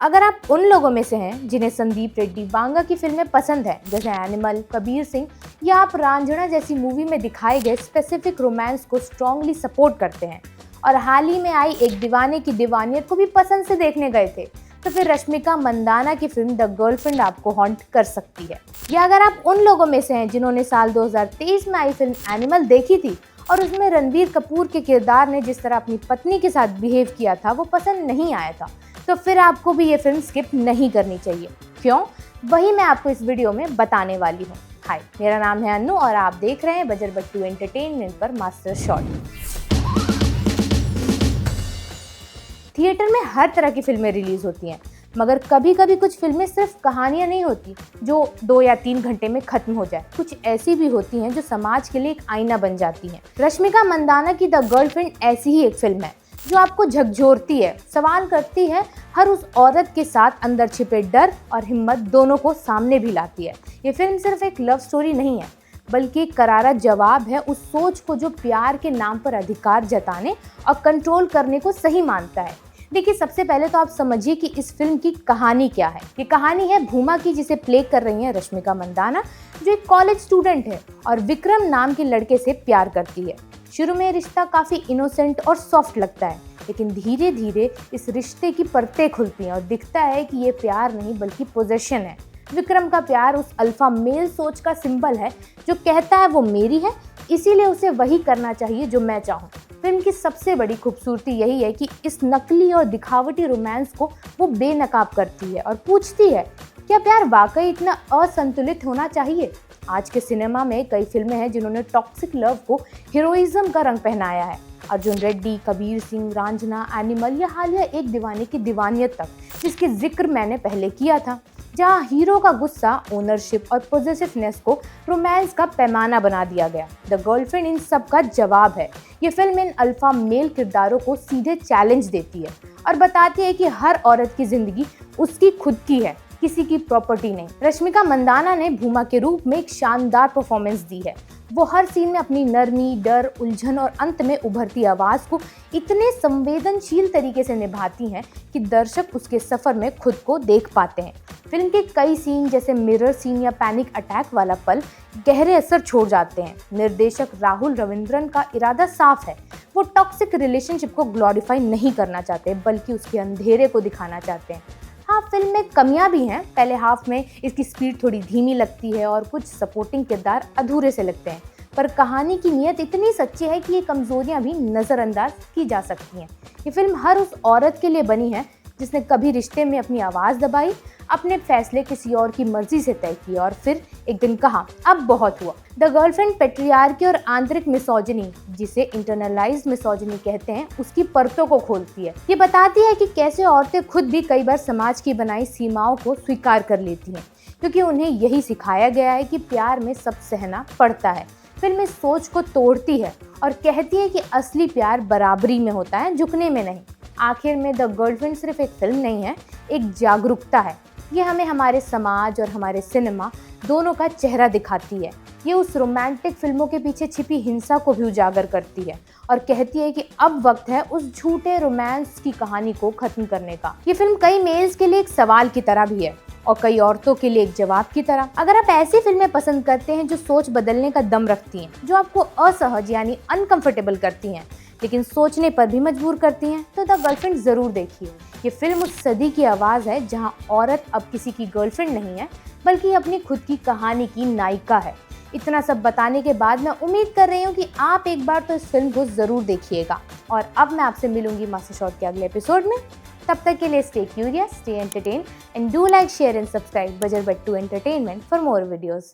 अगर आप उन लोगों में से हैं जिन्हें संदीप रेड्डी वांगा की फिल्में पसंद हैं, जैसे एनिमल, कबीर सिंह, या आप रांझणा जैसी मूवी में दिखाए गए स्पेसिफिक रोमांस को स्ट्रांगली सपोर्ट करते हैं और हाल ही में आई एक दीवाने की दीवानियत को भी पसंद से देखने गए थे, तो फिर रश्मिका मंदाना की फिल्म द गर्लफ्रेंड आपको हॉन्ट कर सकती है। या अगर आप उन लोगों में से हैं जिन्होंने साल 2023 में आई फिल्म एनिमल देखी थी और उसमें रणबीर कपूर के किरदार ने जिस तरह अपनी पत्नी के साथ बिहेव किया था वो पसंद नहीं आया था, तो फिर आपको भी ये फिल्म स्किप नहीं करनी चाहिए। क्यों? वही मैं आपको इस वीडियो में बताने वाली हूँ। हाय, मेरा नाम है अन्नू और आप देख रहे हैं बजर बट्टू एंटरटेनमेंट पर मास्टर शॉट। थिएटर में हर तरह की फिल्में रिलीज होती हैं, मगर कभी कभी कुछ फिल्में सिर्फ कहानियां नहीं होती जो 2 या 3 घंटे में खत्म हो जाए। कुछ ऐसी भी होती हैं जो समाज के लिए एक आईना बन जाती हैं। रश्मिका मंदाना की द गर्लफ्रेंड ऐसी ही एक फिल्म है जो आपको झकझोरती है, सवाल करती है, हर उस औरत के साथ अंदर छिपे डर और हिम्मत दोनों को सामने भी लाती है। ये फिल्म सिर्फ एक लव स्टोरी नहीं है, बल्कि एक करारा जवाब है उस सोच को जो प्यार के नाम पर अधिकार जताने और कंट्रोल करने को सही मानता है। देखिए, सबसे पहले तो आप समझिए कि इस फिल्म की कहानी क्या है। ये कहानी है भूमा की, जिसे प्ले कर रही हैं रश्मिका मंदाना, जो एक कॉलेज स्टूडेंट है और विक्रम नाम के लड़के से प्यार करती है। शुरू में रिश्ता काफ़ी इनोसेंट और सॉफ्ट लगता है, लेकिन धीरे धीरे इस रिश्ते की परतें खुलती हैं और दिखता है कि ये प्यार नहीं बल्कि पोजेशन है। विक्रम का प्यार उस अल्फा मेल सोच का सिंबल है जो कहता है वो मेरी है, इसीलिए उसे वही करना चाहिए जो मैं चाहूँ। फिल्म की सबसे बड़ी खूबसूरती यही है कि इस नकली और दिखावटी रोमांस को वो बेनकाब करती है और पूछती है, क्या प्यार वाकई इतना असंतुलित होना चाहिए? आज के सिनेमा में कई फिल्में हैं जिन्होंने टॉक्सिक लव को हीरोइज्म का रंग पहनाया है। अर्जुन रेड्डी, कबीर सिंह, रांझना, एनिमल या हालिया एक दीवाने की दीवानियत तक, जिसके जिक्र मैंने पहले किया था, जहां हीरो का गुस्सा, ओनरशिप और पॉजिटिवनेस को रोमांस का पैमाना बना दिया गया। द गर्लफ्रेंड इन सब का जवाब है। ये फिल्म इन अल्फा मेल किरदारों को सीधे चैलेंज देती है और बताती है कि हर औरत की जिंदगी उसकी खुद की है, किसी की प्रॉपर्टी नहीं। रश्मिका मंदाना ने भूमा के रूप में एक शानदार परफॉर्मेंस दी है। वो हर सीन में अपनी नरमी, डर, उलझन और अंत में उभरती आवाज़ को इतने संवेदनशील तरीके से निभाती हैं कि दर्शक उसके सफ़र में खुद को देख पाते हैं। फिल्म के कई सीन, जैसे मिरर सीन या पैनिक अटैक वाला पल, गहरे असर छोड़ जाते हैं। निर्देशक राहुल रविंद्रन का इरादा साफ है। वो टॉक्सिक रिलेशनशिप को ग्लोरीफाई नहीं करना चाहते, बल्कि उसके अंधेरे को दिखाना चाहते हैं। हाँ, फिल्म में कमियां भी हैं। पहले हाफ में इसकी स्पीड थोड़ी धीमी लगती है और कुछ सपोर्टिंग किरदार अधूरे से लगते हैं, पर कहानी की नीयत इतनी सच्ची है कि ये कमजोरियां भी नज़रअंदाज की जा सकती हैं। ये फिल्म हर उस औरत के लिए बनी है जिसने कभी रिश्ते में अपनी आवाज़ दबाई, अपने फैसले किसी और की मर्जी से तय किए और फिर एक दिन कहा, अब बहुत हुआ। द गर्लफ्रेंड पैट्रियार्की और आंतरिक मिसोजिनी, जिसे इंटरनलाइज्ड मिसोजिनी कहते हैं, उसकी परतों को खोलती है। ये बताती है कि कैसे औरतें खुद भी कई बार समाज की बनाई सीमाओं को स्वीकार कर लेती हैं, क्योंकि उन्हें यही सिखाया गया है कि प्यार में सब सहना पड़ता है। फिल्म इस सोच को तोड़ती है और कहती है कि असली प्यार बराबरी में होता है, झुकने में नहीं। आखिर में द गर्लफ्रेंड सिर्फ एक फिल्म नहीं है, एक जागरूकता है। ये हमें हमारे समाज और हमारे सिनेमा दोनों का चेहरा दिखाती है। ये उस रोमांटिक फिल्मों के पीछे छिपी हिंसा को भी उजागर करती है और कहती है कि अब वक्त है उस झूठे रोमांस की कहानी को खत्म करने का। ये फिल्म कई मेल्स के लिए एक सवाल की तरह भी है और कई औरतों के लिए एक जवाब की तरह। अगर आप ऐसी फिल्में पसंद करते हैं जो सोच बदलने का दम रखती हैं, जो आपको असहज यानी अनकंफर्टेबल करती हैं, लेकिन सोचने पर भी मजबूर करती हैं, तो द गर्लफ्रेंड जरूर देखिए। ये फिल्म उस सदी की आवाज़ है जहां औरत अब किसी की गर्लफ्रेंड नहीं है, बल्कि अपनी खुद की कहानी की नायिका है। इतना सब बताने के बाद मैं उम्मीद कर रही हूँ कि आप एक बार तो इस फिल्म को ज़रूर देखिएगा। और अब मैं आपसे मिलूंगी मास्टर शॉट के अगले एपिसोड में। तब तक के लिए stay curious, stay entertain and do like, share and subscribe Bajar Battu entertainment for more videos.